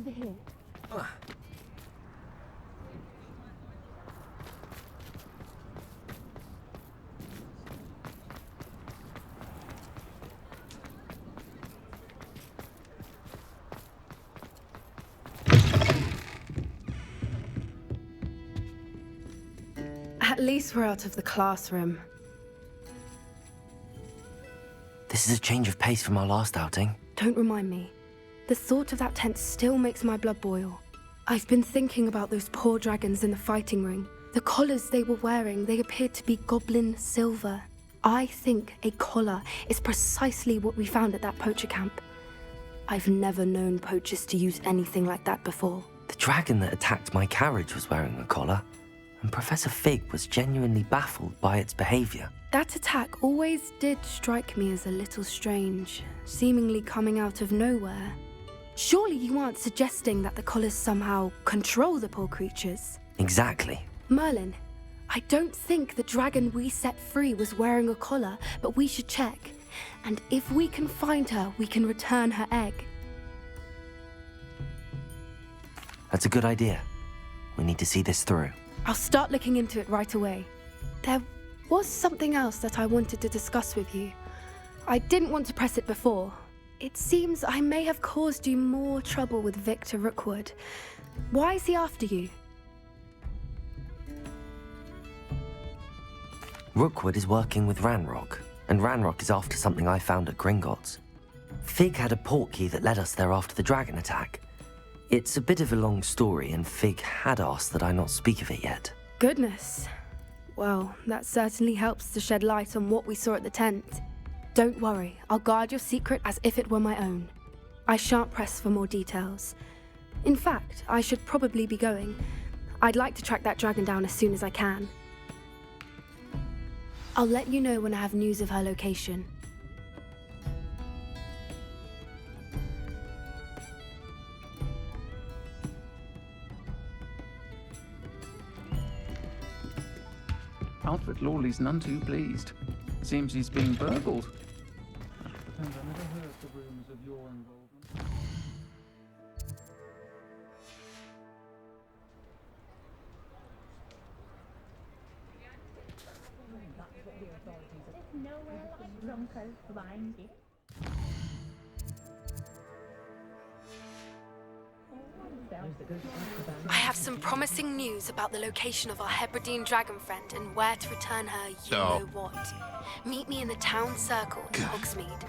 Over here. At least we're out of the classroom. This is a change of pace from our last outing. Don't remind me. The thought of that tent still makes my blood boil. I've been thinking about those poor dragons in the fighting ring. The collars they were wearing, they appeared to be goblin silver. I think a collar is precisely what we found at that poacher camp. I've never known poachers to use anything like that before. The dragon that attacked my carriage was wearing a collar, and Professor Fig was genuinely baffled by its behavior. That attack always did strike me as a little strange, seemingly coming out of nowhere. Surely you aren't suggesting that the collars somehow control the poor creatures? Exactly. Merlin, I don't think the dragon we set free was wearing a collar, but we should check. And if we can find her, we can return her egg. That's a good idea. We need to see this through. I'll start looking into it right away. There was something else that I wanted to discuss with you. I didn't want to press it before. It seems I may have caused you more trouble with Victor Rookwood. Why is he after you? Rookwood is working with Ranrock, and Ranrock is after something I found at Gringotts. Fig had a portkey that led us there after the dragon attack. It's a bit of a long story, and Fig had asked that I not speak of it yet. Goodness. Well, that certainly helps to shed light on what we saw at the tent. Don't worry, I'll guard your secret as if it were my own. I shan't press for more details. In fact, I should probably be going. I'd like to track that dragon down as soon as I can. I'll let you know when I have news of her location. Alfred Lawley's none too pleased. Seems he's being burgled. I never heard the rumours of your involvement. Nowhere like Bronco's blind it. I have some promising news about the location of our Hebridean dragon friend and where to return her know what. Meet me in the town circle in Hogsmeade.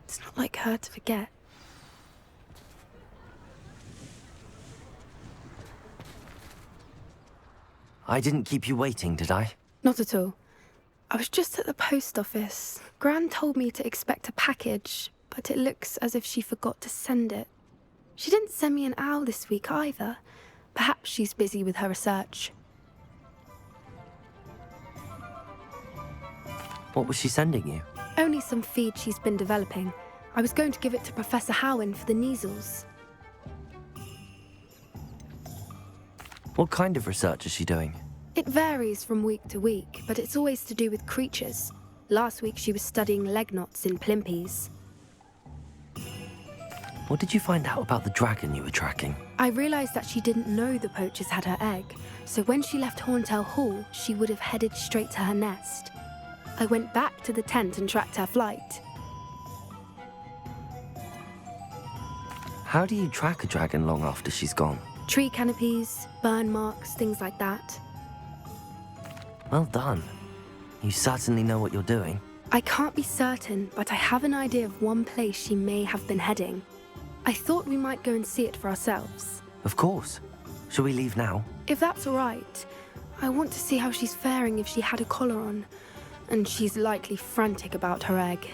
It's not like her to forget. I didn't keep you waiting, did I? Not at all. I was just at the post office. Gran told me to expect a package, but it looks as if she forgot to send it. She didn't send me an owl this week either. Perhaps she's busy with her research. What was she sending you? Only some feed she's been developing. I was going to give it to Professor Howen for the measles. What kind of research is she doing? It varies from week to week, but it's always to do with creatures. Last week she was studying leg knots in plimpies. What did you find out about the dragon you were tracking? I realised that she didn't know the poachers had her egg, so when she left Horntail Hall, she would have headed straight to her nest. I went back to the tent and tracked her flight. How do you track a dragon long after she's gone? Tree canopies, burn marks, things like that. Well done. You certainly know what you're doing. I can't be certain, but I have an idea of one place she may have been heading. I thought we might go and see it for ourselves. Of course. Shall we leave now? If that's all right. I want to see how she's faring if she had a collar on. And she's likely frantic about her egg.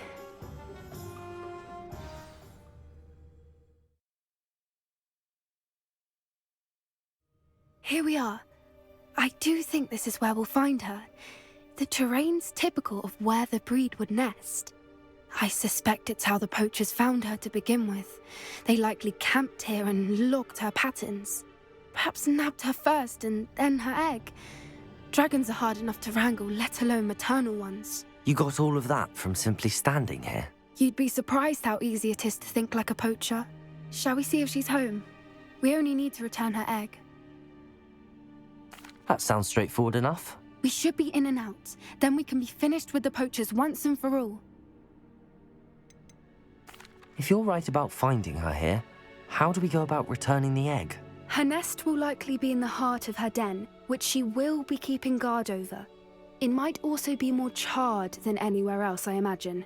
think this is where we'll find her. The terrain's typical of where the breed would nest. I suspect it's how the poachers found her to begin with. They likely camped here and logged her patterns. Perhaps nabbed her first and then her egg. Dragons are hard enough to wrangle, let alone maternal ones. You got all of that from simply standing here? You'd be surprised how easy it is to think like a poacher. Shall we see if she's home? We only need to return her egg. That sounds straightforward enough. We should be in and out. Then we can be finished with the poachers once and for all. If you're right about finding her here, how do we go about returning the egg? Her nest will likely be in the heart of her den, which she will be keeping guard over. It might also be more charred than anywhere else, I imagine.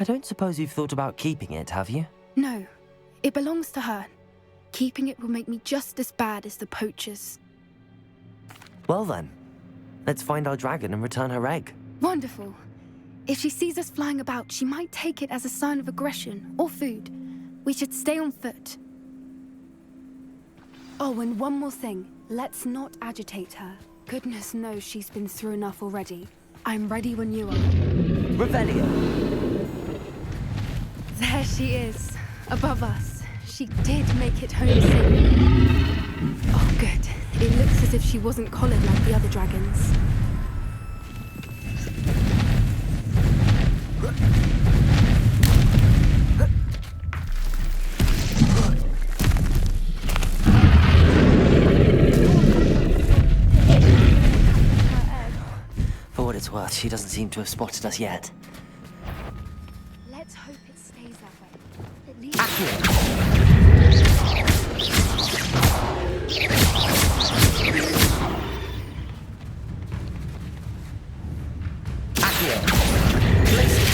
I don't suppose you've thought about keeping it, have you? No, it belongs to her. Keeping it will make me just as bad as the poachers. Well then, let's find our dragon and return her egg. Wonderful. If she sees us flying about, she might take it as a sign of aggression or food. We should stay on foot. Oh, and one more thing. Let's not agitate her. Goodness knows she's been through enough already. I'm ready when you are. Revelio! There she is, above us. She did make it home safe. Oh, good. It looks as if she wasn't collared like the other dragons. For what it's worth, she doesn't seem to have spotted us yet. Let's hope it stays that way. At least... Accio! Glacier!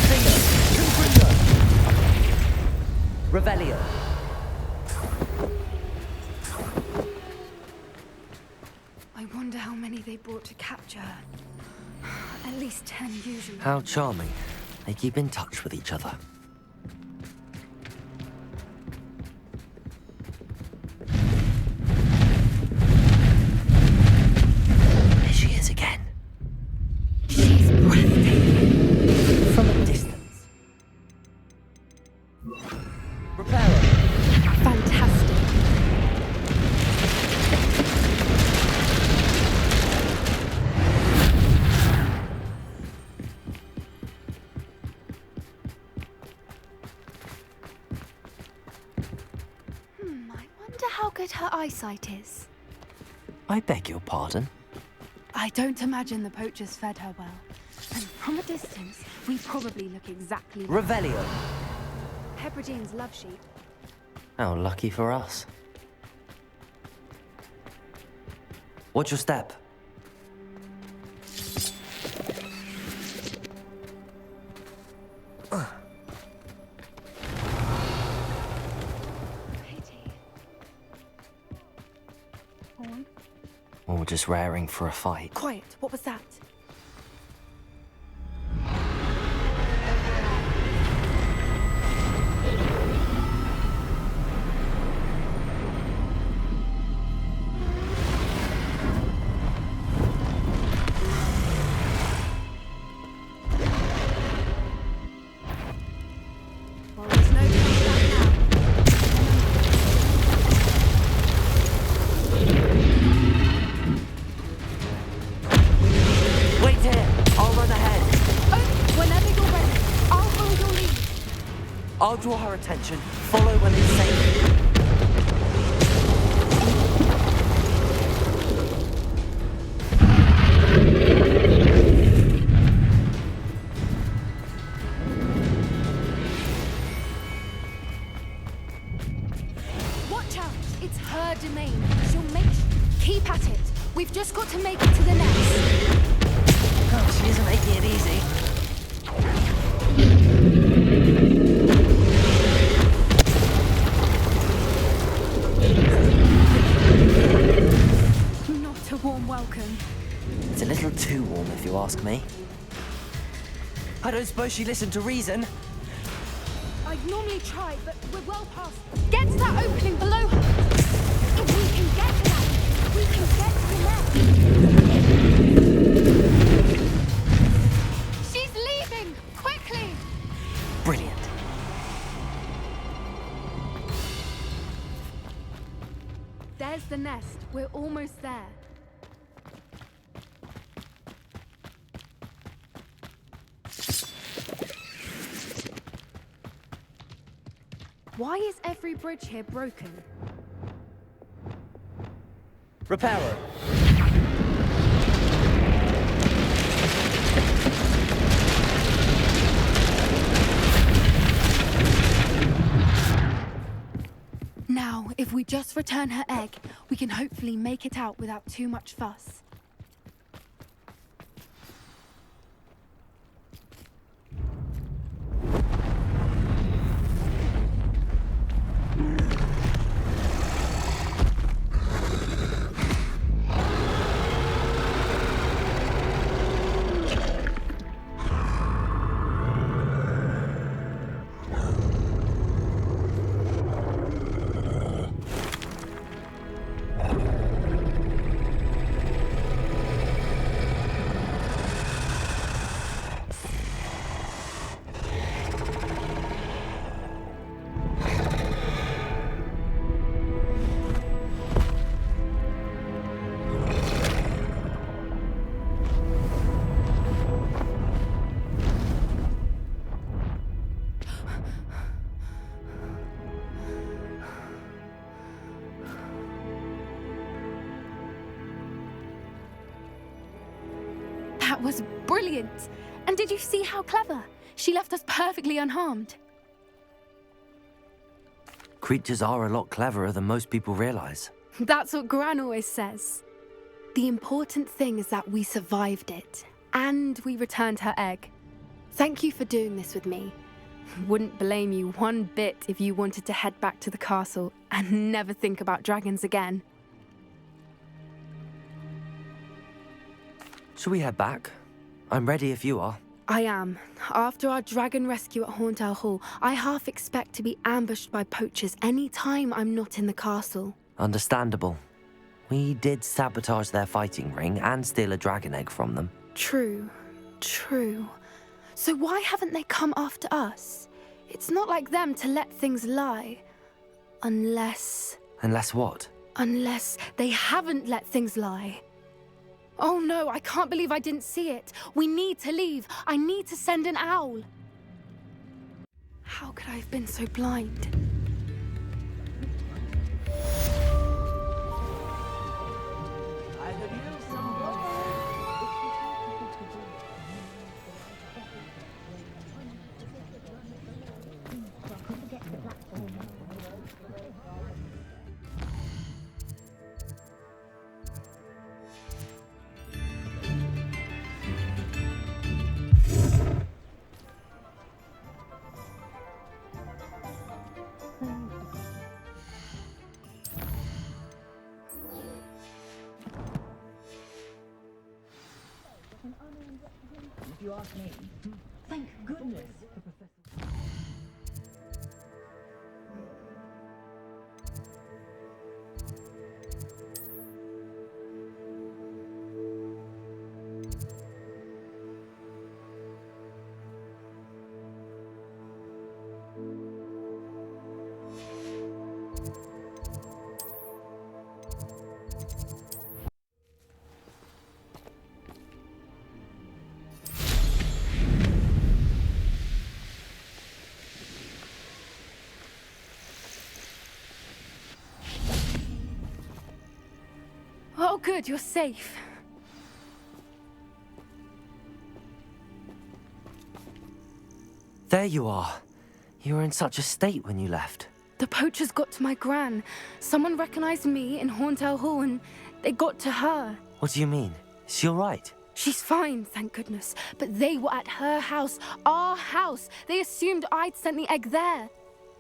Finger! Confringo! Revelio! I wonder how many they brought to capture her. At least 10 usually. How charming. They keep in touch with each other. There she is again. She's breathtaking. From a distance. Reparo! Fantastic. I wonder how good her eyesight is. I beg your pardon? I don't imagine the poachers fed her well. And from a distance, we probably look exactly like Revelio! Hebrideans love sheep. How lucky for us. Watch your step. Pity. Or just raring for a fight. Quiet, what was that? Well, there's no coming back now. Wait here! I'll run ahead. Oh, whenever you're ready, I'll follow your lead. I'll draw her attention. Follow when it's safe. Watch out! It's her domain. She'll make... Keep at it. We've just got to make it to the nest. Oh, she isn't making it easy. Not a warm welcome. It's a little too warm, if you ask me. I don't suppose she listened to reason. I'd normally try, but we're well past. Get to that opening below her. If we can get to that, we can Get to the nest! She's leaving! Quickly! Brilliant. There's the nest. We're almost there. Why is every bridge here broken? Repairer. Now, if we just return her egg, we can hopefully make it out without too much fuss. That was brilliant! And did you see how clever? She left us perfectly unharmed. Creatures are a lot cleverer than most people realize. That's what Gran always says. The important thing is that we survived it, and we returned her egg. Thank you for doing this with me. Wouldn't blame you one bit if you wanted to head back to the castle and never think about dragons again. Shall we head back? I'm ready if you are. I am. After our dragon rescue at Horntail Hall, I half expect to be ambushed by poachers any time I'm not in the castle. Understandable. We did sabotage their fighting ring and steal a dragon egg from them. True. So why haven't they come after us? It's not like them to let things lie. Unless What? Unless they haven't let things lie. Oh no, I can't believe I didn't see it. We need to leave. I need to send an owl. How could I have been so blind? If you ask me, thank goodness the professor. Oh good, you're safe. There you are. You were in such a state when you left. The poachers got to my gran. Someone recognized me in Horntail Hall and they got to her. What do you mean? Is she all right? She's fine, thank goodness. But they were at her house, our house. They assumed I'd sent the egg there.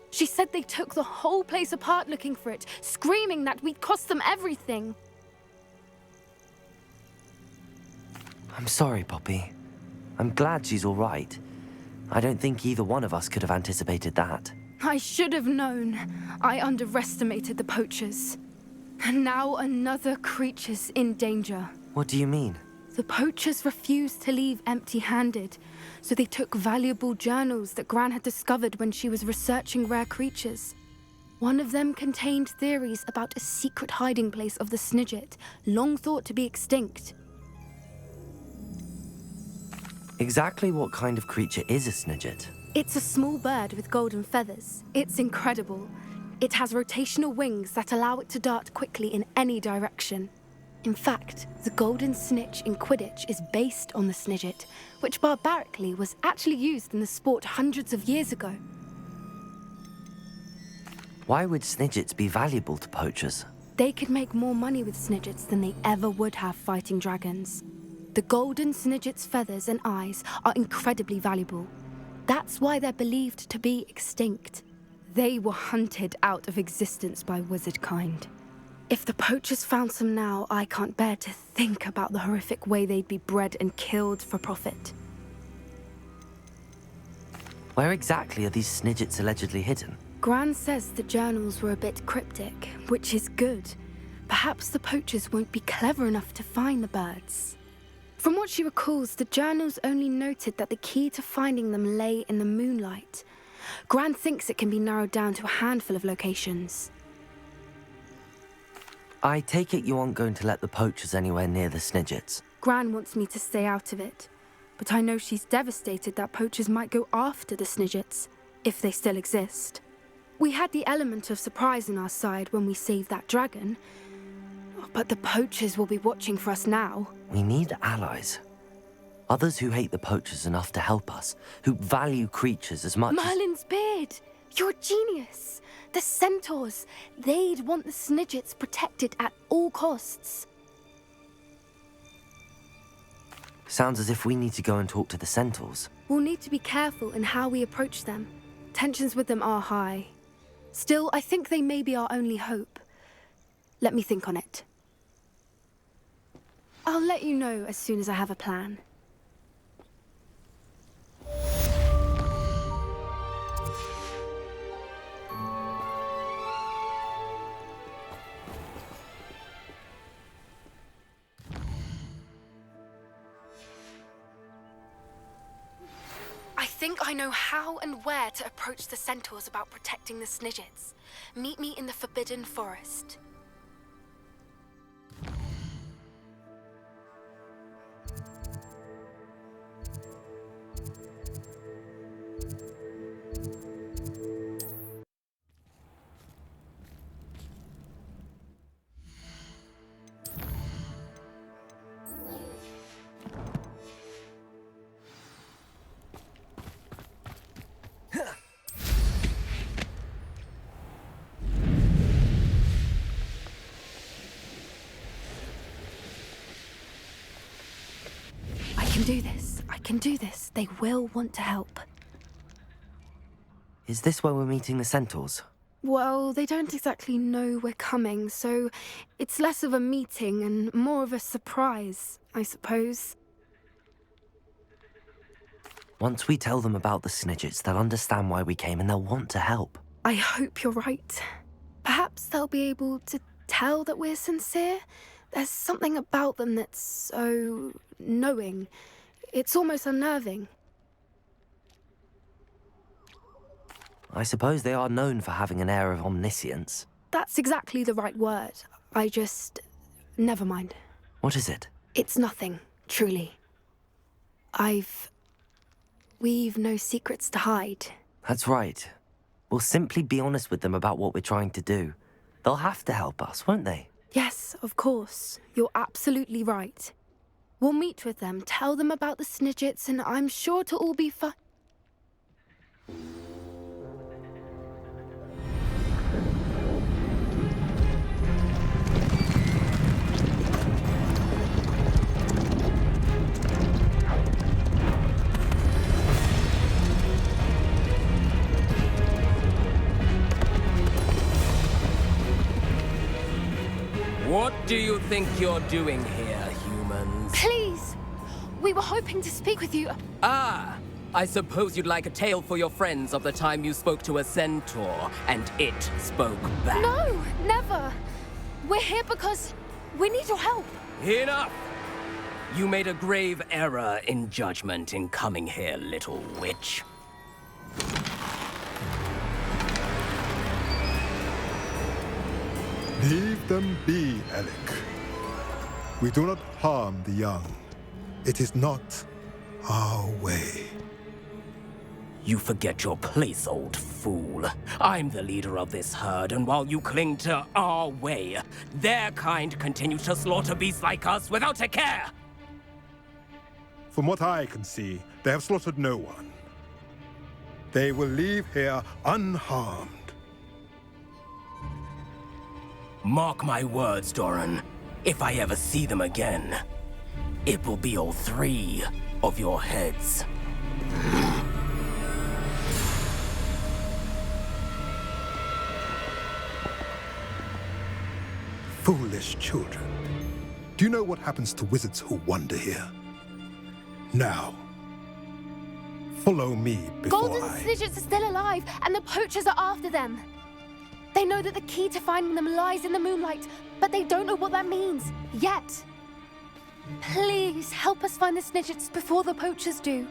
She said they took the whole place apart looking for it, screaming that we'd cost them everything. I'm sorry, Poppy. I'm glad she's all right. I don't think either one of us could have anticipated that. I should have known. I underestimated the poachers. And now another creature's in danger. What do you mean? The poachers refused to leave empty-handed, so they took valuable journals that Gran had discovered when she was researching rare creatures. One of them contained theories about a secret hiding place of the Snidget, long thought to be extinct. Exactly what kind of creature is a Snidget? It's a small bird with golden feathers. It's incredible. It has rotational wings that allow it to dart quickly in any direction. In fact, the golden snitch in Quidditch is based on the Snidget, which barbarically was actually used in the sport hundreds of years ago. Why would Snidgets be valuable to poachers? They could make more money with Snidgets than they ever would have fighting dragons. The golden Snidget's feathers and eyes are incredibly valuable. That's why they're believed to be extinct. They were hunted out of existence by wizard kind. If the poachers found some now, I can't bear to think about the horrific way they'd be bred and killed for profit. Where exactly are these Snidgets allegedly hidden? Gran says the journals were a bit cryptic, which is good. Perhaps the poachers won't be clever enough to find the birds. From what she recalls, the journals only noted that the key to finding them lay in the moonlight. Gran thinks it can be narrowed down to a handful of locations. I take it you aren't going to let the poachers anywhere near the Snidgets. Gran wants me to stay out of it, but I know she's devastated that poachers might go after the Snidgets, if they still exist. We had the element of surprise on our side when we saved that dragon, but the poachers will be watching for us now. We need allies. Others who hate the poachers enough to help us, who value creatures as much as... Merlin's beard! You're a genius! The centaurs! They'd want the Snidgets protected at all costs. Sounds as if we need to go and talk to the centaurs. We'll need to be careful in how we approach them. Tensions with them are high. Still, I think they may be our only hope. Let me think on it. I'll let you know as soon as I have a plan. I think I know how and where to approach the centaurs about protecting the Snidgets. Meet me in the Forbidden Forest. I can do this. They will want to help. Is this where we're meeting the centaurs? Well, they don't exactly know we're coming, so it's less of a meeting and more of a surprise, I suppose. Once we tell them about the Snidgets, they'll understand why we came and they'll want to help. I hope you're right. Perhaps they'll be able to tell that we're sincere. There's something about them that's so knowing. It's almost unnerving. I suppose they are known for having an air of omniscience. That's exactly the right word. Never mind. What is it? It's nothing, truly. We've no secrets to hide. That's right. We'll simply be honest with them about what we're trying to do. They'll have to help us, won't they? Yes, of course. You're absolutely right. We'll meet with them, tell them about the Snidgets, and I'm sure to all be fine. What do you think you're doing here, humans? Please! We were hoping to speak with you. Ah! I suppose you'd like a tale for your friends of the time you spoke to a centaur, and it spoke back. No, never! We're here because we need your help. Enough! You made a grave error in judgment in coming here, little witch. Leave them be, Alec. We do not harm the young. It is not our way. You forget your place, old fool. I'm the leader of this herd, and while you cling to our way, their kind continue to slaughter beasts like us without a care! From what I can see, they have slaughtered no one. They will leave here unharmed. Mark my words, Doran. If I ever see them again, it will be all 3 of your heads. Foolish children. Do you know what happens to wizards who wander here? Now, follow me before Golden I... Snidgets are still alive, and the poachers are after them. They know that the key to finding them lies in the moonlight, but they don't know what that means, yet. Please, help us find the Snidgets before the poachers do.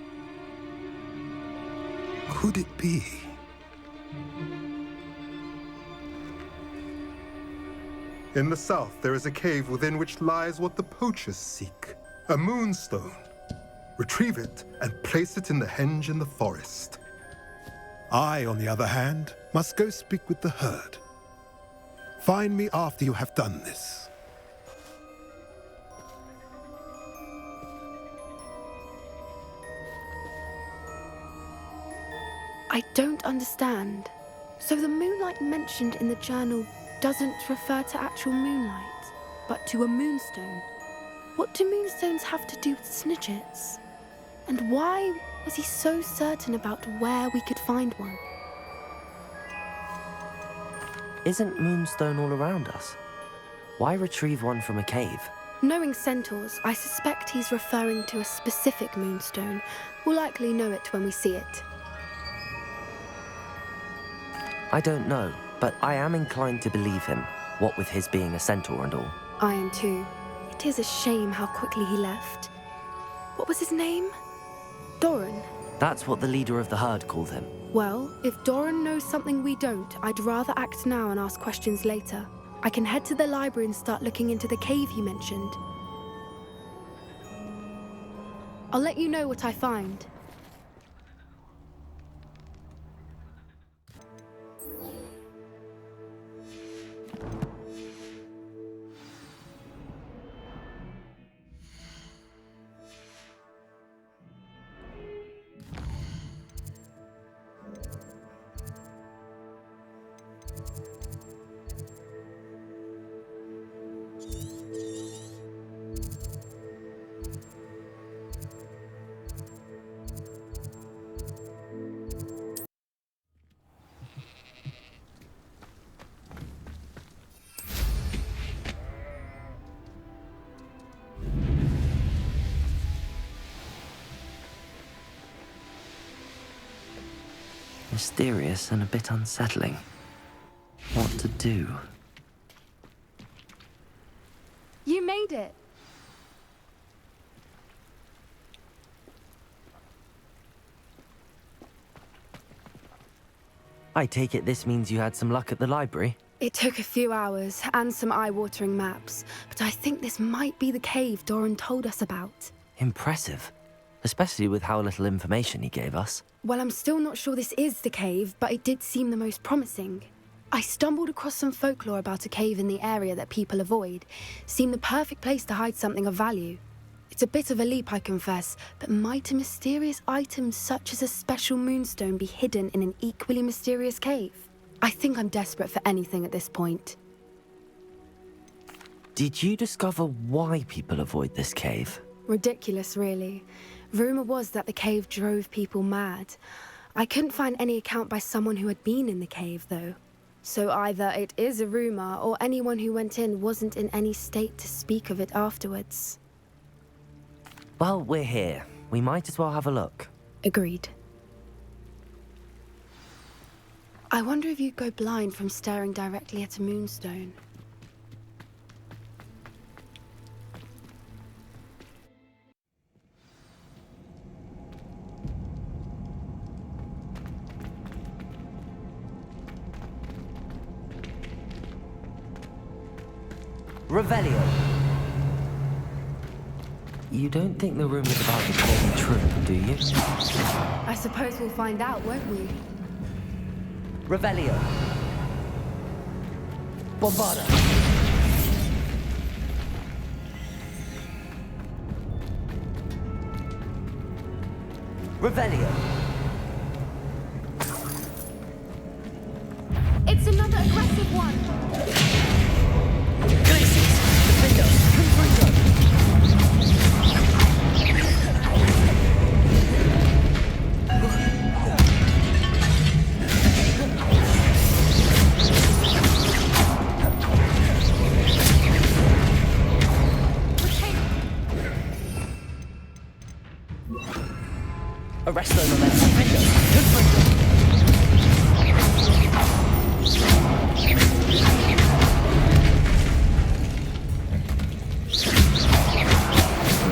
Could it be? In the south, there is a cave within which lies what the poachers seek. A moonstone. Retrieve it and place it in the henge in the forest. I, on the other hand, must go speak with the herd. Find me after you have done this. I don't understand. So the moonlight mentioned in the journal doesn't refer to actual moonlight, but to a moonstone. What do moonstones have to do with Snidgets? And why was he so certain about where we could find one? Isn't Moonstone all around us? Why retrieve one from a cave? Knowing centaurs, I suspect he's referring to a specific moonstone. We'll likely know it when we see it. I don't know, but I am inclined to believe him, what with his being a centaur and all. I am too. It is a shame how quickly he left. What was his name? Doran. That's what the leader of the herd called him. Well, if Doran knows something we don't, I'd rather act now and ask questions later. I can head to the library and start looking into the cave you mentioned. I'll let you know what I find. Mysterious and a bit unsettling. What to do? You made it. I take it this means you had some luck at the library? It took a few hours and some eye-watering maps, but I think this might be the cave Doran told us about. Impressive. Especially with how little information he gave us. Well, I'm still not sure this is the cave, but it did seem the most promising. I stumbled across some folklore about a cave in the area that people avoid. Seemed the perfect place to hide something of value. It's a bit of a leap, I confess, but might a mysterious item such as a special moonstone be hidden in an equally mysterious cave? I think I'm desperate for anything at this point. Did you discover why people avoid this cave? Ridiculous, really. Rumour was that the cave drove people mad. I couldn't find any account by someone who had been in the cave, though. So either it is a rumour, or anyone who went in wasn't in any state to speak of it afterwards. Well, we're here. We might as well have a look. Agreed. I wonder if you'd go blind from staring directly at a moonstone. Revelio. You don't think the rumors about the cave are true, do you? I suppose we'll find out, won't we? Revelio. Bombarda. Revelio. It's another aggressive one! Glaciers. Defender. Confringo. Arresto momentum. Confringo.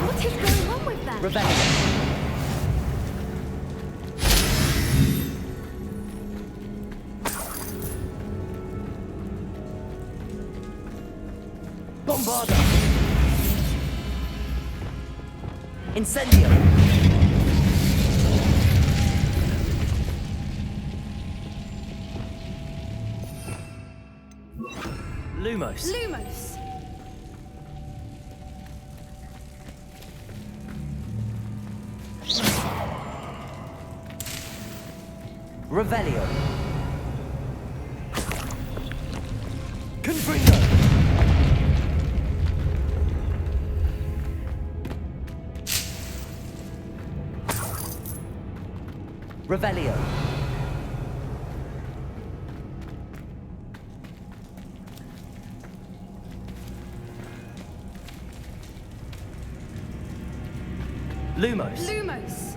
What is going on with that? Revelio. Bombarda. Incendio. Lumos. Lumos! Revelio. Confringo. Revelio. Lumos. Lumos!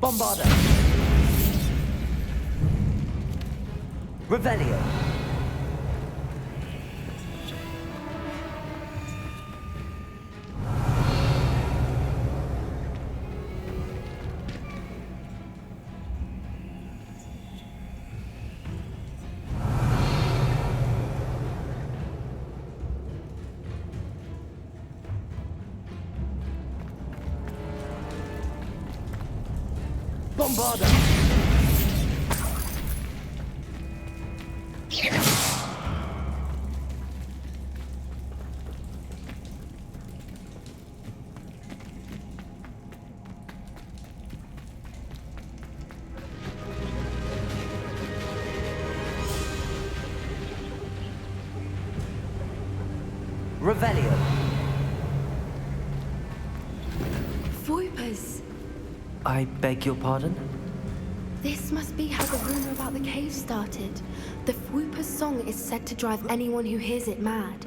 Bombarda. Revelio. Bombarda. Revelio. Voipers! I beg your pardon? This must be how the rumor about the cave started. The Whooper's song is said to drive anyone who hears it mad.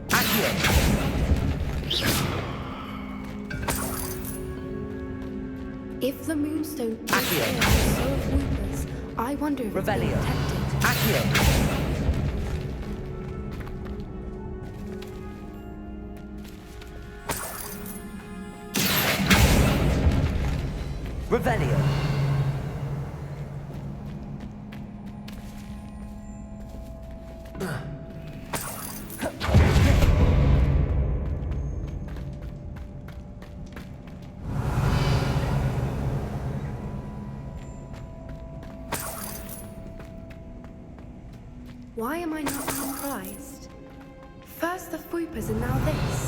Accio. If the Moonstone is Accio. here, so of Whoopers, I wonder if it's being Revelio. protected. Accio. Revelio. Why am I not surprised? First the Whoopers and now this.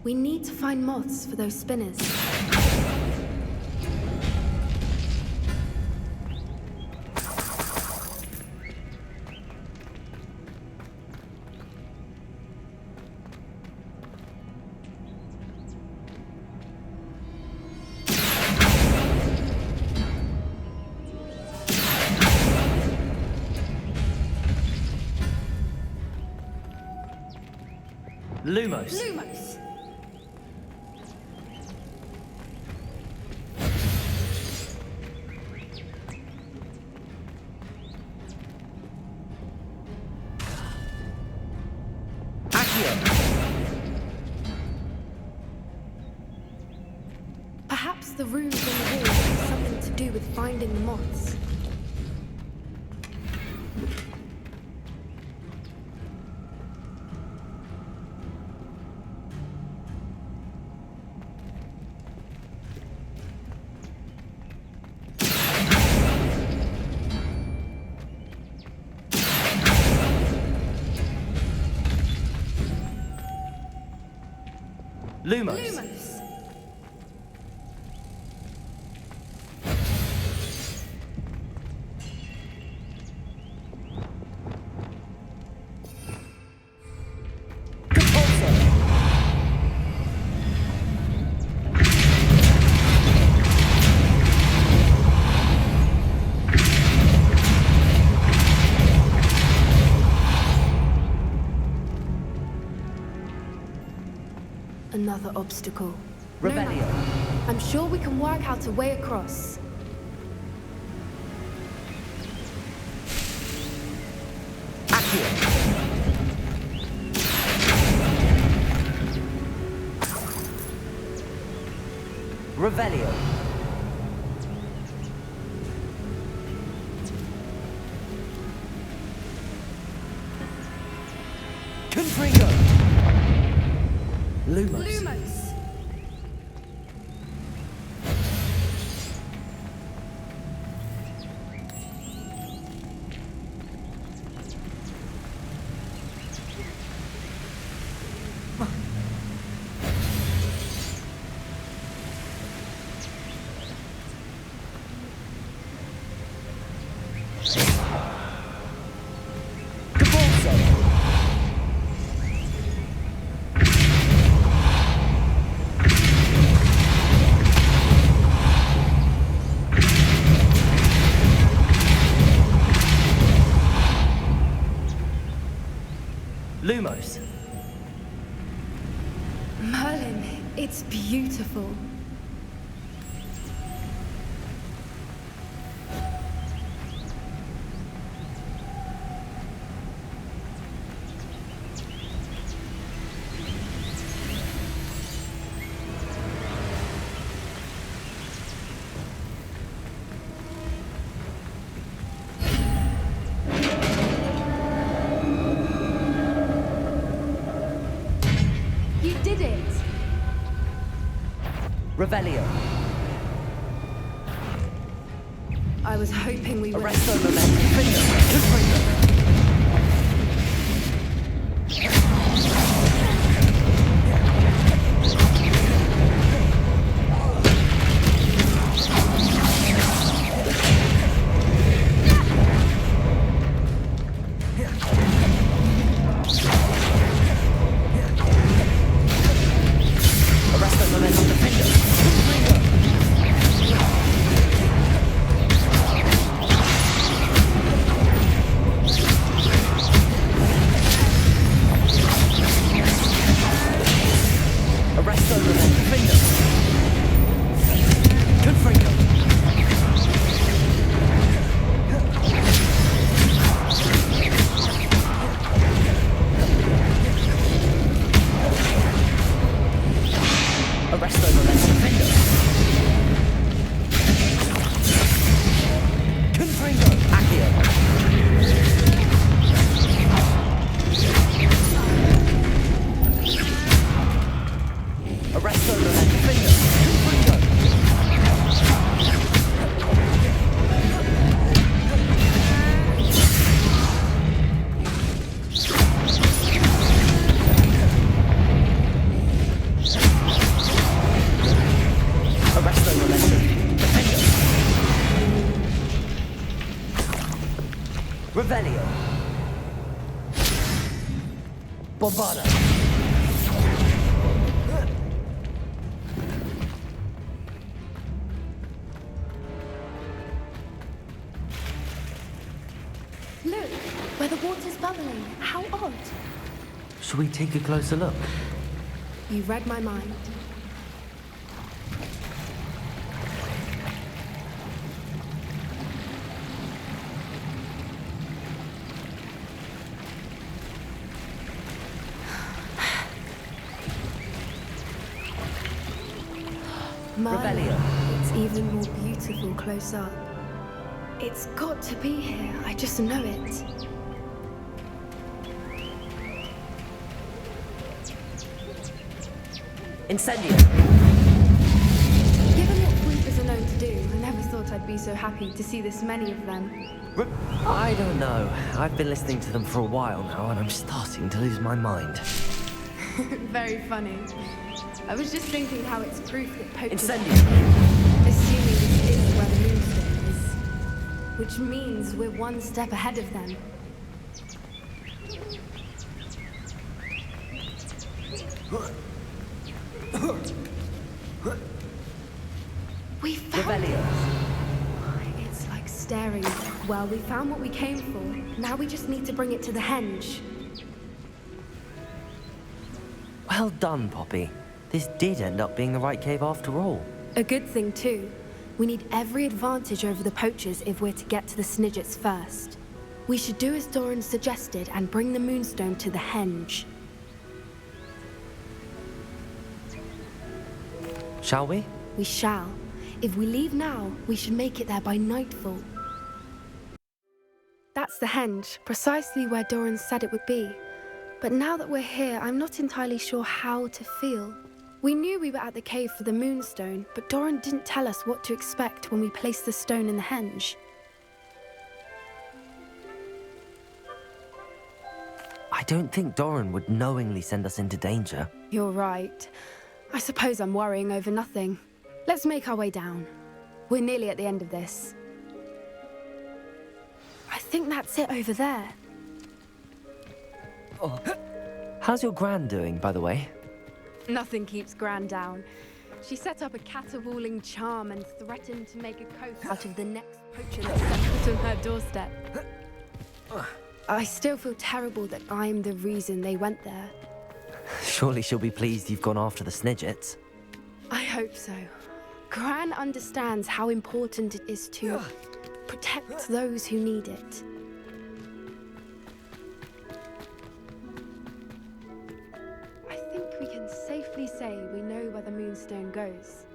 We need to find moths for those spinners. Lumos. Lumos! Perhaps the runes on the wall have something to do with finding the moths. Lumos. Lumos! Another obstacle. Rebellion. No, I'm sure we can work out a way across. Revelio. Confringo. Lumos. Lumos! Lumos. Merlin, it's beautiful. You did it! Revelio. I was hoping we would. Arresto momentum. Finger. Confringo. Arresto momentum. Finger. Arresto momentum. Finger. Confringo. Arresto momentum. Finger. Confringo. Accio. Arresto momentum. Finger. Confringo. Arresto momentum. Finger. Revelio. Bombada. Look, where the water's bubbling. How odd. Shall we take a closer look? You read my mind. Rebellion. It's even more beautiful close up. It's got to be here, I just know it. Incendio! Given what creepers are known to do, I never thought I'd be so happy to see this many of them. I don't know. I've been listening to them for a while now, and I'm starting to lose my mind. Very funny. I was just thinking how it's proof that poachers... Incendio! Assuming this is where the moonstone is. Which means we're one step ahead of them. We found it! It's like staring. Well, we found what we came for. Now we just need to bring it to the henge. Well done, Poppy. This did end up being the right cave after all. A good thing, too. We need every advantage over the poachers if we're to get to the Snidgets first. We should do as Doran suggested and bring the moonstone to the henge. Shall we? We shall. If we leave now, we should make it there by nightfall. That's the henge, precisely where Doran said it would be. But now that we're here, I'm not entirely sure how to feel. We knew we were at the cave for the moonstone, but Doran didn't tell us what to expect when we placed the stone in the henge. I don't think Doran would knowingly send us into danger. You're right. I suppose I'm worrying over nothing. Let's make our way down. We're nearly at the end of this. I think that's it over there. Oh. How's your gran doing, by the way? Nothing keeps Gran down. She set up a caterwauling charm and threatened to make a coast out of the next poacher that stepped foot on her doorstep. I still feel terrible that I'm the reason they went there. Surely she'll be pleased you've gone after the Snidgets. I hope so. Gran understands how important it is to protect those who need it. I think we can safely say we know where the moonstone goes.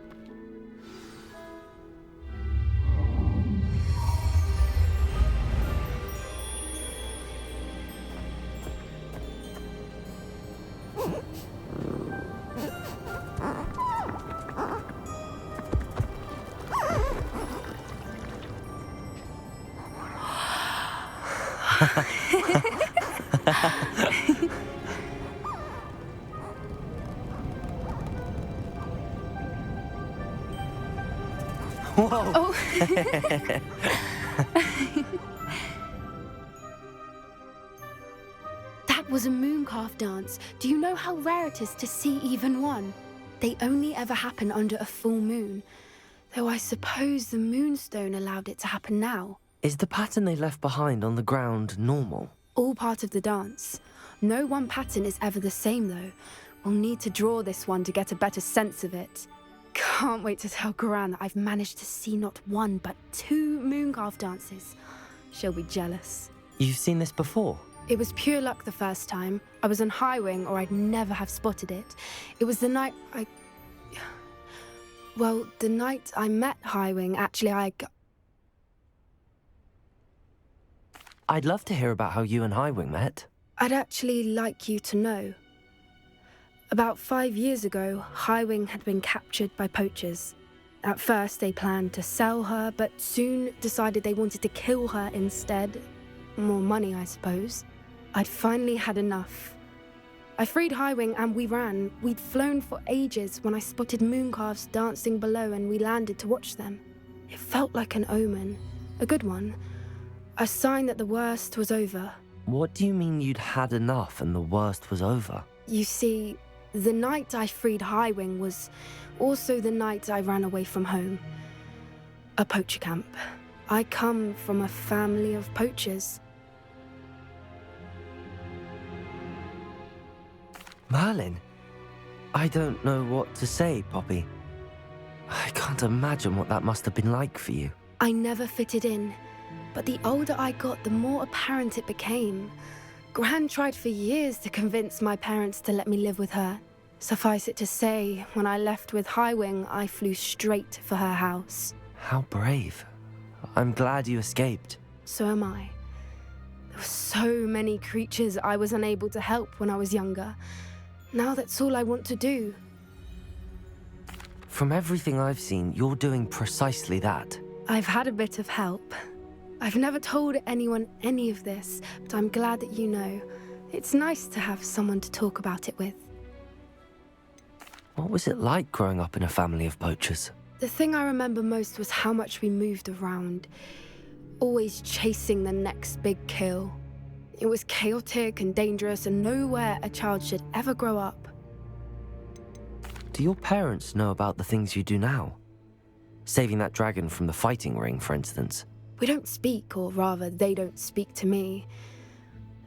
Whoa! Oh. That was a mooncalf dance. Do you know how rare it is to see even one? They only ever happen under a full moon. Though I suppose the moonstone allowed it to happen now. Is the pattern they left behind on the ground normal? All part of the dance. No one pattern is ever the same, though. We'll need to draw this one to get a better sense of it. Can't wait to tell Gran that I've managed to see not one, but 2 mooncalf dances. She'll be jealous. You've seen this before? It was pure luck the first time. I was on Highwing, or I'd never have spotted it. It was the night Well, the night I met Highwing, actually, I'd love to hear about how you and Highwing met. I'd actually like you to know. About 5 years ago, Highwing had been captured by poachers. At first, they planned to sell her, but soon decided they wanted to kill her instead. More money, I suppose. I'd finally had enough. I freed Highwing and we ran. We'd flown for ages when I spotted mooncalves dancing below and we landed to watch them. It felt like an omen. A good one. A sign that the worst was over. What do you mean you'd had enough and the worst was over? You see, the night I freed Highwing was also the night I ran away from home. A poacher camp. I come from a family of poachers. Merlin? I don't know what to say, Poppy. I can't imagine what that must have been like for you. I never fitted in, but the older I got, the more apparent it became. Gran tried for years to convince my parents to let me live with her. Suffice it to say, when I left with Highwing, I flew straight for her house. How brave. I'm glad you escaped. So am I. There were so many creatures I was unable to help when I was younger. Now that's all I want to do. From everything I've seen, you're doing precisely that. I've had a bit of help. I've never told anyone any of this, but I'm glad that you know. It's nice to have someone to talk about it with. What was it like growing up in a family of poachers? The thing I remember most was how much we moved around, always chasing the next big kill. It was chaotic and dangerous, and nowhere a child should ever grow up. Do your parents know about the things you do now? Saving that dragon from the fighting ring, for instance. We don't speak, or rather, they don't speak to me.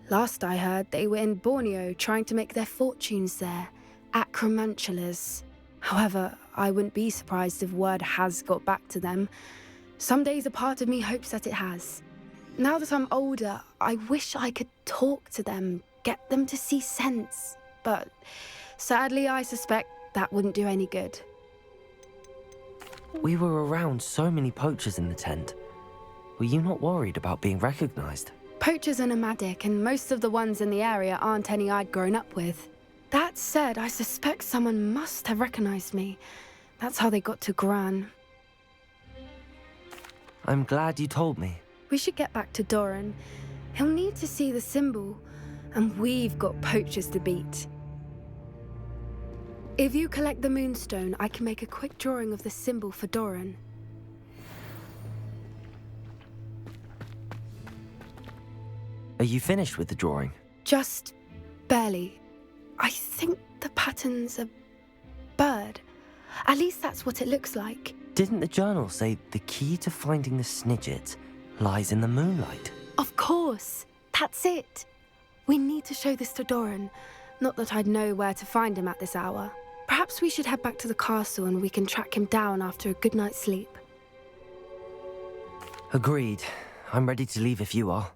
Last I heard, they were in Borneo trying to make their fortunes there, acromantulas. However, I wouldn't be surprised if word has got back to them. Some days a part of me hopes that it has. Now that I'm older, I wish I could talk to them, get them to see sense. But sadly, I suspect that wouldn't do any good. We were around so many poachers in the tent. Were you not worried about being recognized? Poachers are nomadic, and most of the ones in the area aren't any I'd grown up with. That said, I suspect someone must have recognized me. That's how they got to Gran. I'm glad you told me. We should get back to Doran. He'll need to see the symbol, and we've got poachers to beat. If you collect the moonstone, I can make a quick drawing of the symbol for Doran. Are you finished with the drawing? Just barely. I think the pattern's a bird. At least that's what it looks like. Didn't the journal say the key to finding the Snidget lies in the moonlight? Of course. That's it. We need to show this to Doran. Not that I'd know where to find him at this hour. Perhaps we should head back to the castle and we can track him down after a good night's sleep. Agreed. I'm ready to leave if you are.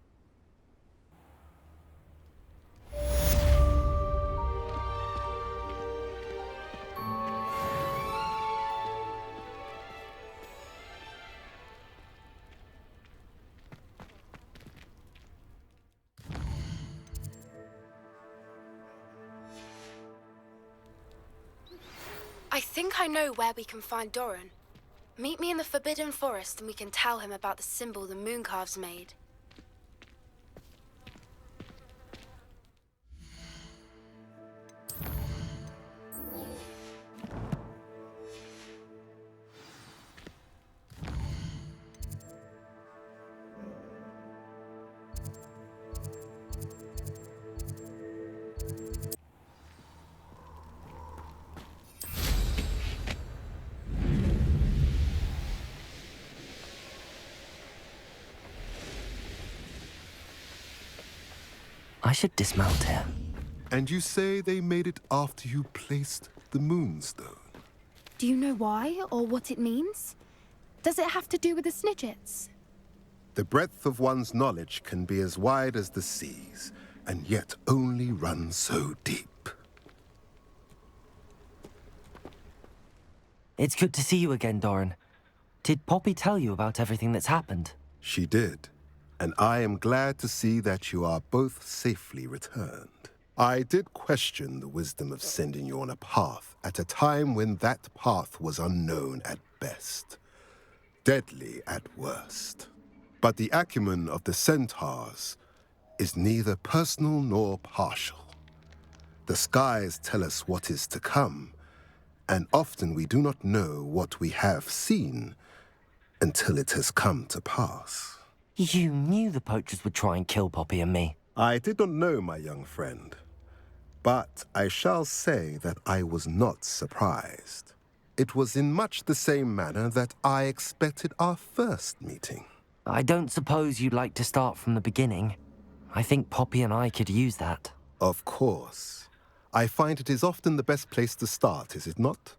I think I know where we can find Doran. Meet me in the Forbidden Forest and we can tell him about the symbol the Mooncalves made. I should dismount here. And you say they made it after you placed the moonstone? Do you know why or what it means? Does it have to do with the Snidgets? The breadth of one's knowledge can be as wide as the seas, and yet only run so deep. It's good to see you again, Doran. Did Poppy tell you about everything that's happened? She did, and I am glad to see that you are both safely returned. I did question the wisdom of sending you on a path at a time when that path was unknown at best, deadly at worst. But the acumen of the centaurs is neither personal nor partial. The skies tell us what is to come, and often we do not know what we have seen until it has come to pass. You knew the poachers would try and kill Poppy and me. I did not know, my young friend, but I shall say that I was not surprised. It was in much the same manner that I expected our first meeting. I don't suppose you'd like to start from the beginning. I think Poppy and I could use that. Of course. I find it is often the best place to start, is it not?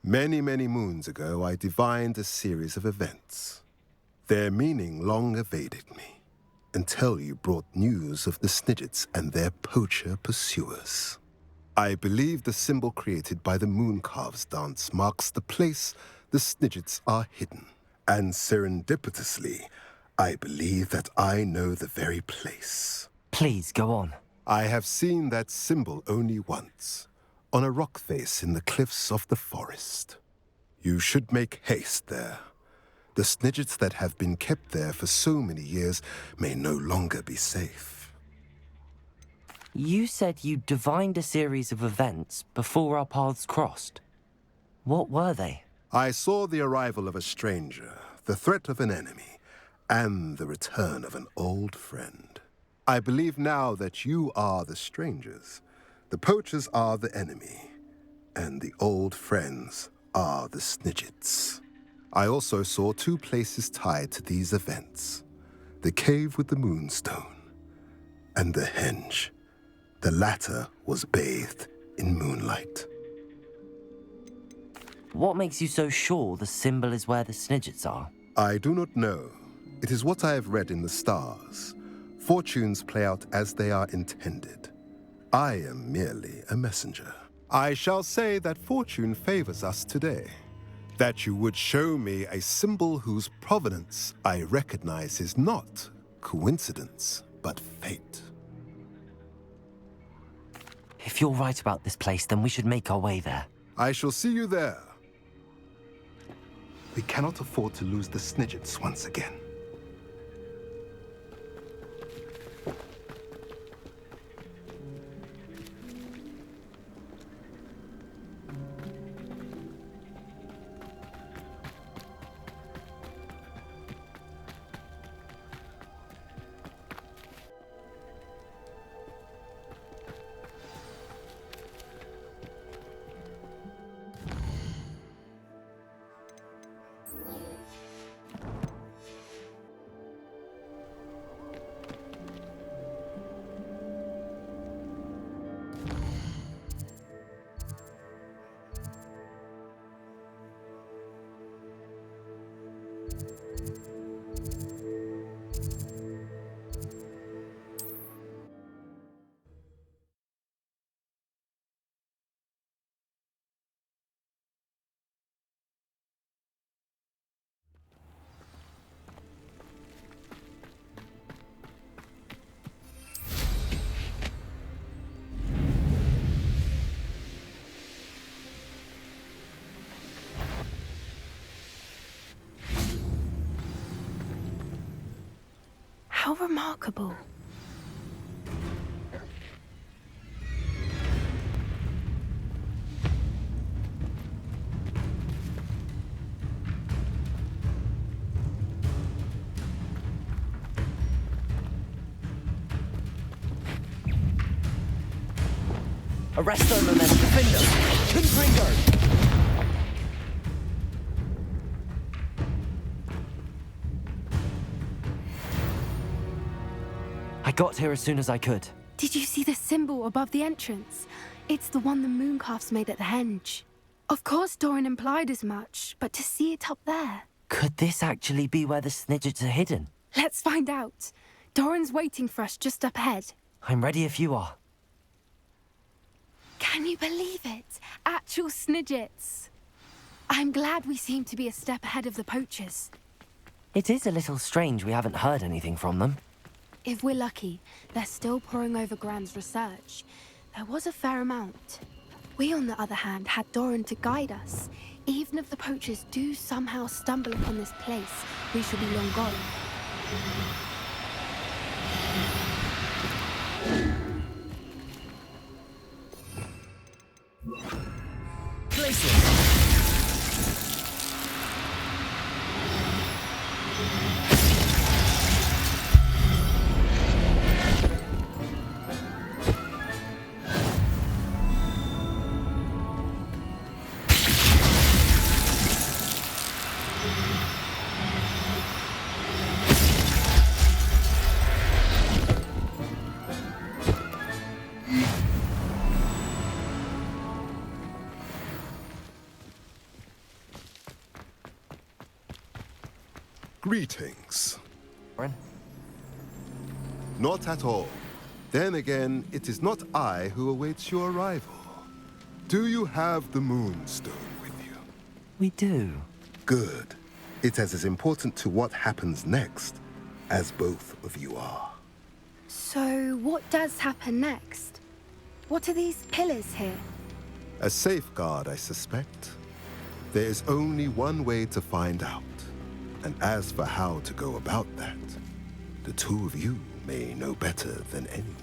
Many, many moons ago, I divined a series of events. Their meaning long evaded me, until you brought news of the Snidgets and their poacher pursuers. I believe the symbol created by the Mooncalves dance marks the place the Snidgets are hidden. And serendipitously, I believe that I know the very place. Please, go on. I have seen that symbol only once, on a rock face in the cliffs of the forest. You should make haste there. The Snidgets that have been kept there for so many years may no longer be safe. You said you divined a series of events before our paths crossed. What were they? I saw the arrival of a stranger, the threat of an enemy, and the return of an old friend. I believe now that you are the strangers, the poachers are the enemy, and the old friends are the Snidgets. I also saw two places tied to these events: the cave with the moonstone and the henge. The latter was bathed in moonlight. What makes you so sure the symbol is where the Snidgets are? I do not know. It is what I have read in the stars. Fortunes play out as they are intended. I am merely a messenger. I shall say that fortune favors us today. That you would show me a symbol whose provenance I recognize is not coincidence, but fate. If you're right about this place, then we should make our way there. I shall see you there. We cannot afford to lose the Snidgets once again. How remarkable. Arresto momentum. Defender. Confringo. I got here as soon as I could. Did you see the symbol above the entrance? It's the one the Mooncalves made at the henge. Of course Doran implied as much, but to see it up there... Could this actually be where the Snidgets are hidden? Let's find out. Doran's waiting for us just up ahead. I'm ready if you are. Can you believe it? Actual Snidgets. I'm glad we seem to be a step ahead of the poachers. It is a little strange we haven't heard anything from them. If we're lucky, they're still poring over Gran's research. There was a fair amount. We, on the other hand, had Doran to guide us. Even if the poachers do somehow stumble upon this place, we shall be long gone. Places. Greetings. Ren? Not at all. Then again, it is not I who awaits your arrival. Do you have the Moonstone with you? We do. Good. It is as important to what happens next as both of you are. So, what does happen next? What are these pillars here? A safeguard, I suspect. There is only one way to find out. And as for how to go about that, the two of you may know better than anyone.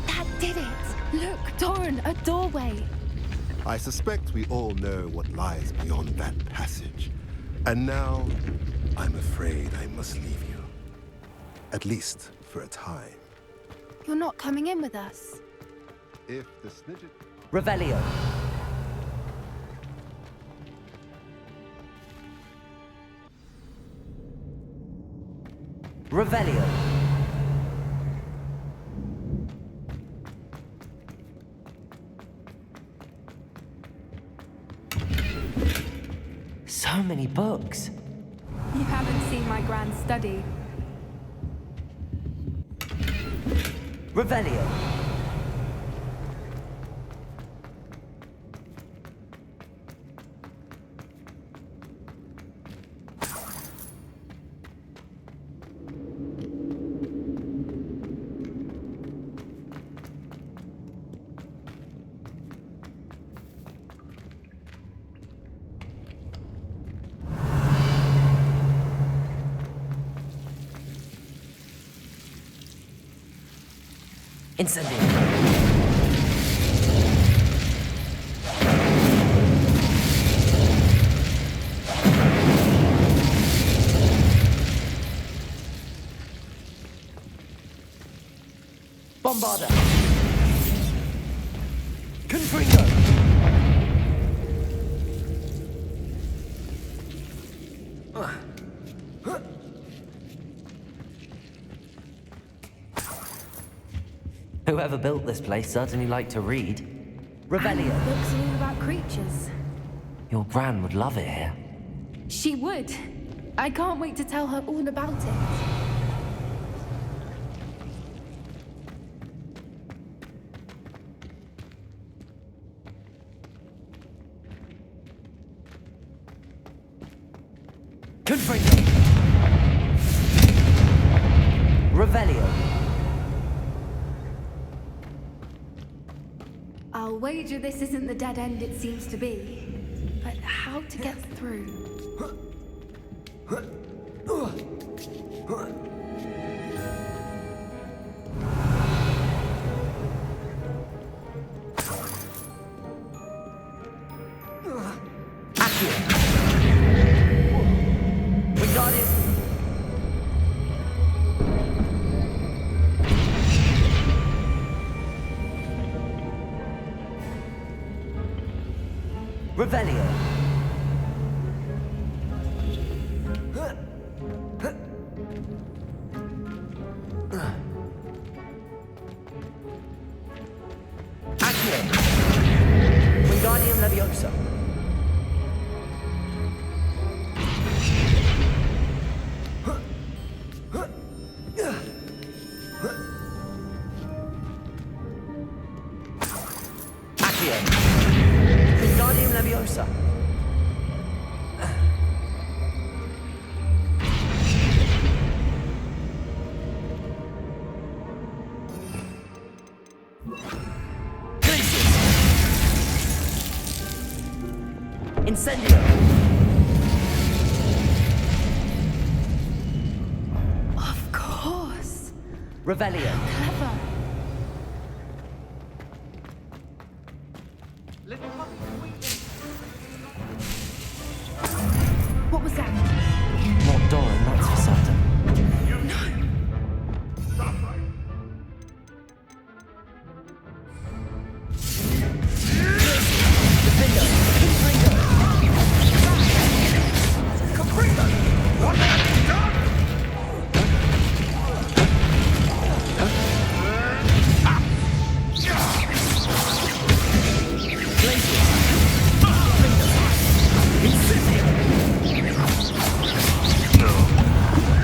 That did it! Look, Doran, a doorway! I suspect we all know what lies beyond that passage. And now, I'm afraid I must leave you. At least for a time. You're not coming in with us. If the Snidget... Revelio. Revelio. So many books. You haven't seen my grand study. Revelio. Incendio. Bombarda. Confringo. Whoever built this place certainly liked to read. Revelio. Books are all about creatures. Your Gran would love it here. She would. I can't wait to tell her all about it. Confringo. Revelio. I'll wager this isn't the dead end it seems to be. But how to get through? Revelio. Accio. Wingardium Leviosa. Accio. Wingardium Leviosa. Incendio! Of course. Revelio. Clever. What was that? Not Doran, that's for certain.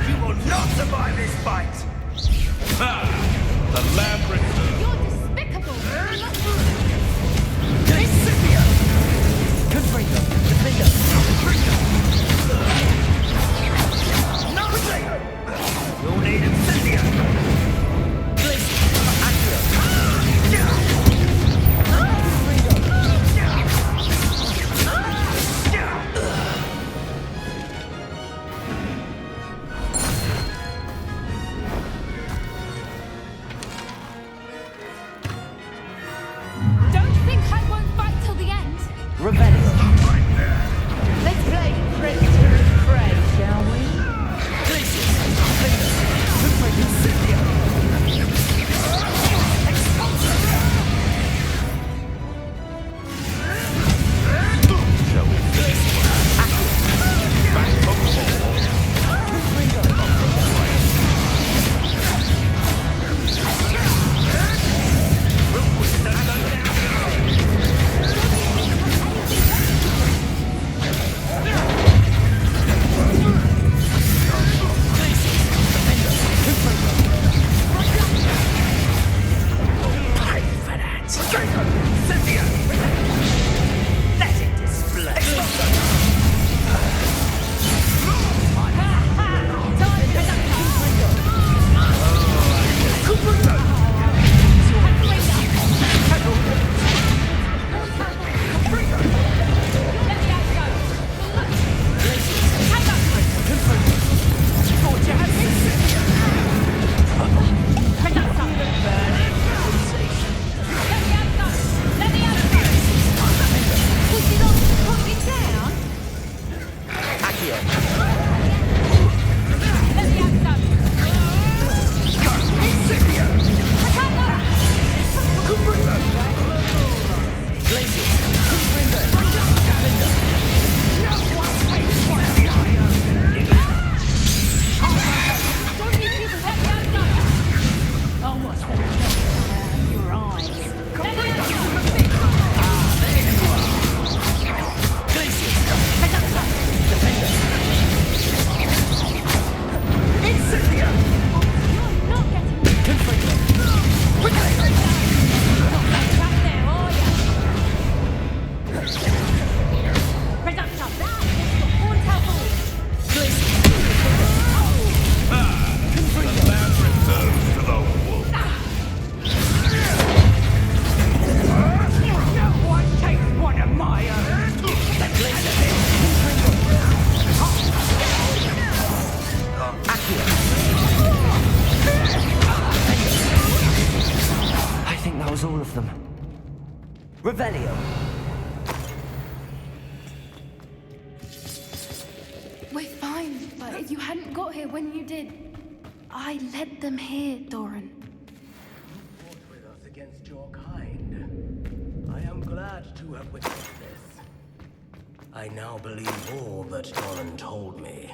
You will not survive this fight! The lamb returns. You're despicable. Confringo. Defender. You'll need Incendio! Don't think I won't fight till the end. Revelio. Let's play predator and prey, shall we? Revelio. We're fine, but if you hadn't got here when you did, I led them here, Doran. Fought with us against your kind. I am glad to have witnessed this. I now believe all that Doran told me.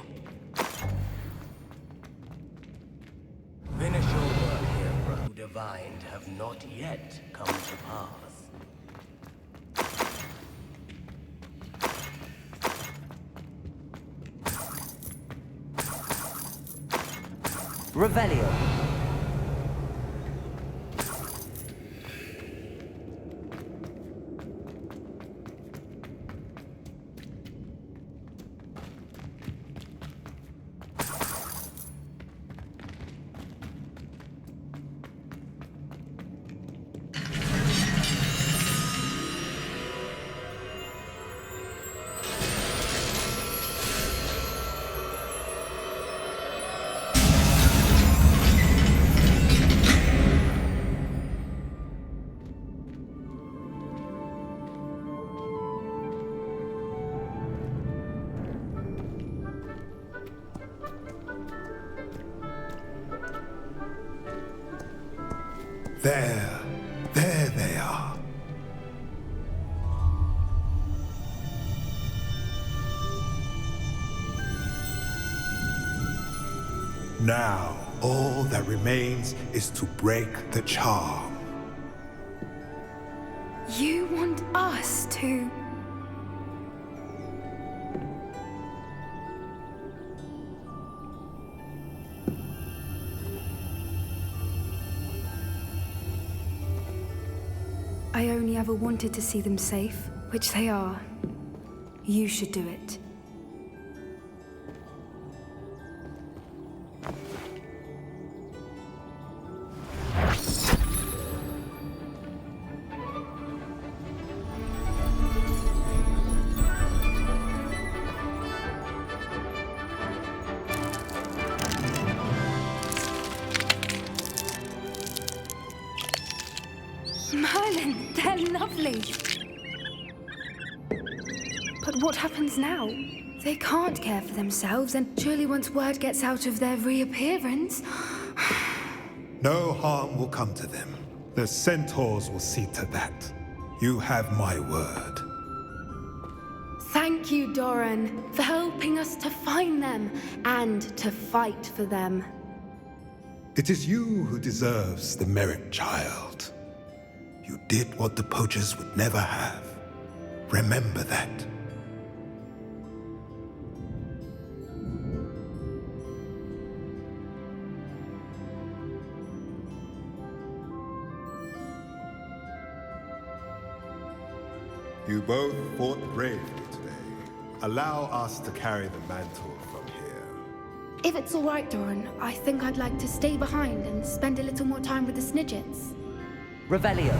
Finish your work here, brother. Divined have not yet come to pass. Revelio. There they are. Now, all that remains is to break the charm. You want us to... I only ever wanted to see them safe, which they are. You should do it. Merlin, they're lovely. But what happens now? They can't care for themselves, and surely once word gets out of their reappearance... No harm will come to them. The centaurs will see to that. You have my word. Thank you, Doran, for helping us to find them and to fight for them. It is you who deserves the merit, child. You did what the poachers would never have. Remember that. You both fought bravely today. Allow us to carry the mantle from here. If it's all right, Doran, I think I'd like to stay behind and spend a little more time with the Snidgets. Revelio.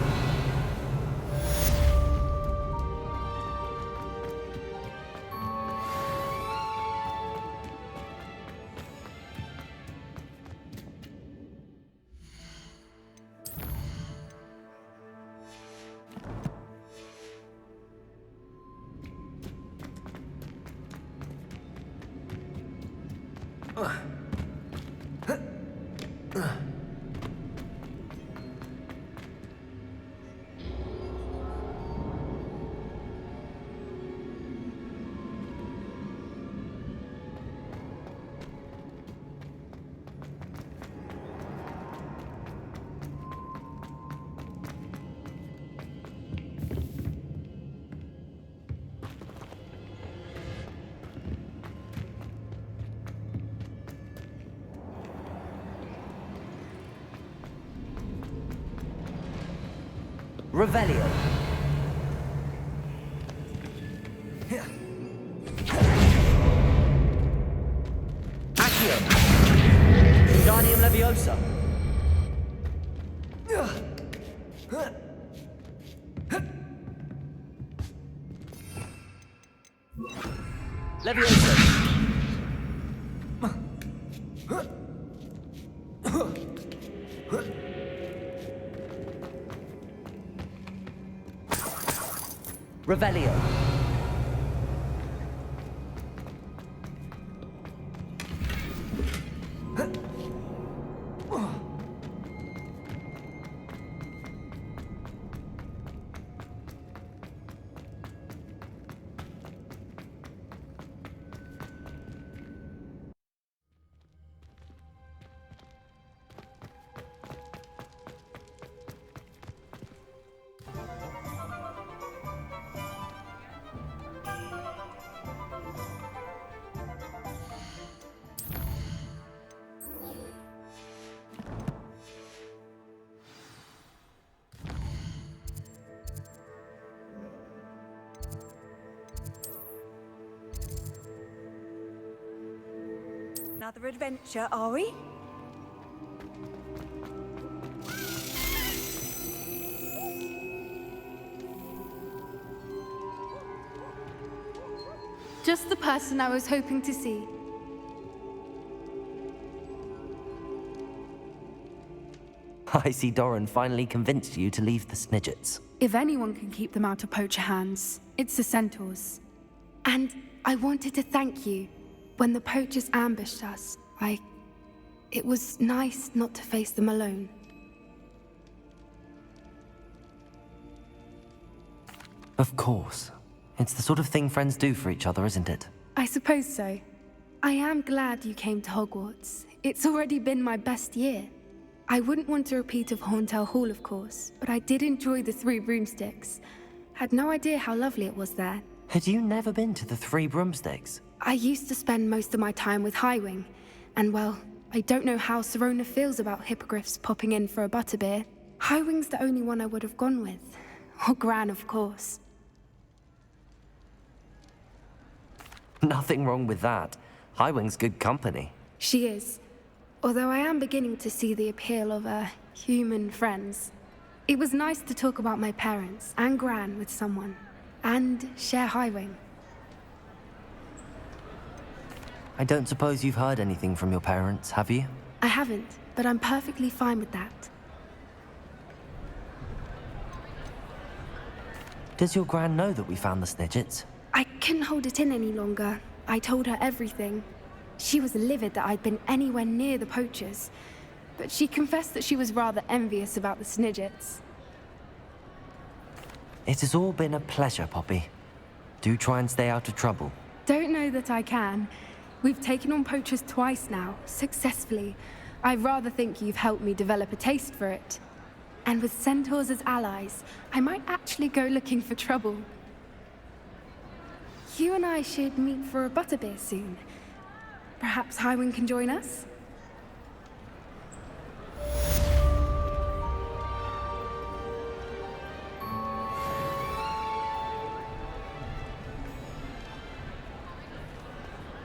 Revelio. Accio. Wingardium Leviosa. Leviosa. Revelio. Another adventure, are we? Just the person I was hoping to see. I see Doran finally convinced you to leave the Snidgets. If anyone can keep them out of poacher hands, it's the centaurs. And I wanted to thank you. When the poachers ambushed us, it was nice not to face them alone. Of course. It's the sort of thing friends do for each other, isn't it? I suppose so. I am glad you came to Hogwarts. It's already been my best year. I wouldn't want a repeat of Horntail Hall, of course, but I did enjoy the Three Broomsticks. Had no idea how lovely it was there. Had you never been to the Three Broomsticks? I used to spend most of my time with Highwing, and well, I don't know how Serona feels about hippogriffs popping in for a butterbeer. Highwing's the only one I would have gone with. Or Gran, of course. Nothing wrong with that. Highwing's good company. She is. Although I am beginning to see the appeal of, human friends. It was nice to talk about my parents and Gran with someone. And share Highwing. I don't suppose you've heard anything from your parents, have you? I haven't, but I'm perfectly fine with that. Does your Gran know that we found the Snidgets? I couldn't hold it in any longer. I told her everything. She was livid that I'd been anywhere near the poachers, but she confessed that she was rather envious about the Snidgets. It has all been a pleasure, Poppy. Do try and stay out of trouble. Don't know that I can. We've taken on poachers twice now, successfully. I rather think you've helped me develop a taste for it. And with centaurs as allies, I might actually go looking for trouble. You and I should meet for a butterbeer soon. Perhaps Highwing can join us?